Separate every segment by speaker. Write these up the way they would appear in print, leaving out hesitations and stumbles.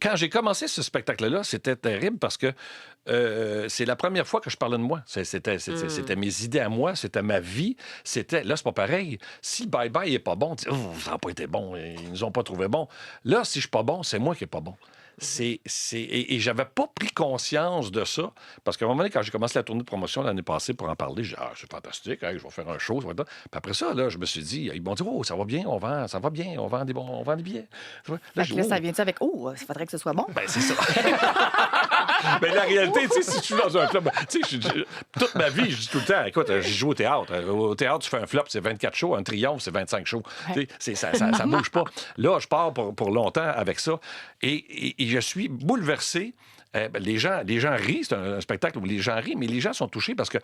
Speaker 1: Quand j'ai commencé ce spectacle-là, c'était terrible parce que c'est la première fois que je parlais de moi. C'était mes idées à moi, c'était ma vie. Là, c'est pas pareil. Si le bye-bye est pas bon, tu dis, oh, ça n'a pas été bon, ils nous ont pas trouvé bon. Là, si je suis pas bon, c'est moi qui est pas bon. Et j'avais pas pris conscience de ça, parce qu'à un moment donné, quand j'ai commencé la tournée de promotion l'année passée pour en parler, j'ai dit, ah, c'est fantastique, hein, je vais faire un show, ça va être... Puis après ça, là, je me suis dit, ils m'ont dit, oh, ça va bien, ça va bien, on vend des billets.
Speaker 2: Fait que là, ça vient-tu avec, oh, il faudrait que ce soit bon?
Speaker 1: Ben, c'est ça. Mais la réalité, tu sais, si je suis dans un club, tu sais, toute ma vie, je dis tout le temps, écoute, j'ai joué au théâtre. Au théâtre, tu fais un flop, c'est 24 shows. Un triomphe, c'est 25 shows.
Speaker 2: Ouais.
Speaker 1: Tu sais, ça bouge pas. Là, je pars pour longtemps avec ça. Et je suis bouleversé. Les gens rient, c'est un spectacle où les gens rient, mais les gens sont touchés parce que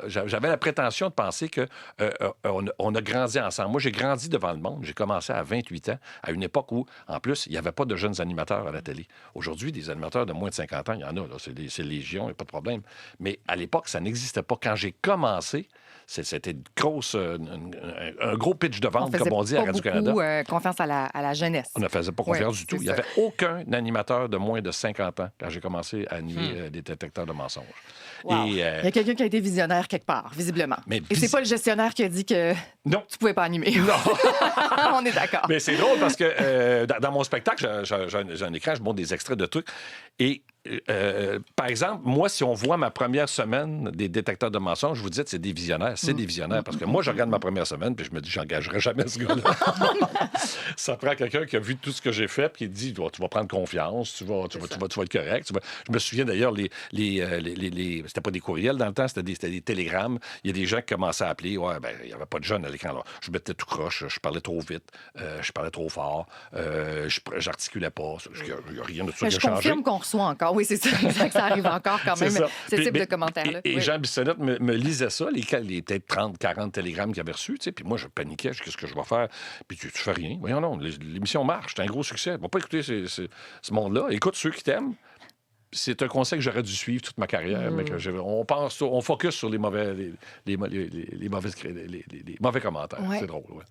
Speaker 1: j'avais la prétention de penser que on a grandi ensemble. Moi, j'ai grandi devant le monde. J'ai commencé à 28 ans, à une époque où, en plus, il n'y avait pas de jeunes animateurs à la télé. Aujourd'hui, des animateurs de moins de 50 ans, il y en a, là, c'est légion, il n'y a pas de problème. Mais à l'époque, ça n'existait pas. Quand j'ai commencé, c'était un gros pitch de vente, comme on dit à Radio-Canada.
Speaker 2: On faisait beaucoup confiance à la jeunesse.
Speaker 1: On ne faisait pas confiance du tout. Il n'y
Speaker 2: ça.
Speaker 1: avait aucun animateur de moins de 50 ans quand j'ai commencé à animer des détecteurs de mensonges.
Speaker 2: Wow. Il y a quelqu'un qui a été visionnaire quelque part, visiblement. Et c'est pas le gestionnaire qui a dit que tu pouvais pas animer.
Speaker 1: Non.
Speaker 2: On est d'accord.
Speaker 1: Mais c'est drôle parce que dans mon spectacle, j'ai un écran, je montre des extraits de trucs. Et par exemple, moi, si on voit ma première semaine des détecteurs de mensonges, je vous dis que c'est des visionnaires. C'est des visionnaires. Parce que moi, je regarde ma première semaine puis je me dis, j'engagerai jamais ce gars-là. Ça prend quelqu'un qui a vu tout ce que j'ai fait puis qui dit, tu vas prendre confiance, tu vas être correct. Je me souviens d'ailleurs, c'était pas des courriels dans le temps, c'était des télégrammes. Il y a des gens qui commençaient à appeler. Ouais, ben, il n'y avait pas de jeunes à l'écran. Alors, je mettais tout croche, je parlais trop vite, je parlais trop fort, j'articulais pas. Il n'y a rien de ça qui a changé.
Speaker 2: Je confirme qu'on reçoit encore. Oui, c'est ça. Exact, ça arrive encore quand même, ce type de commentaires-là.
Speaker 1: Et Jean Bissonnette me lisait ça, les peut-être 30, 40 télégrammes qu'il avait reçus. Puis moi, je paniquais. Je dis, qu'est-ce que je vais faire? Puis tu fais rien. Voyons, non. L'émission marche. C'est un gros succès. On va pas écouter ce monde-là. Écoute ceux qui t'aiment. C'est un conseil que j'aurais dû suivre toute ma carrière, mais on focus sur les mauvais commentaires.
Speaker 2: Ouais.
Speaker 1: C'est drôle, ouais.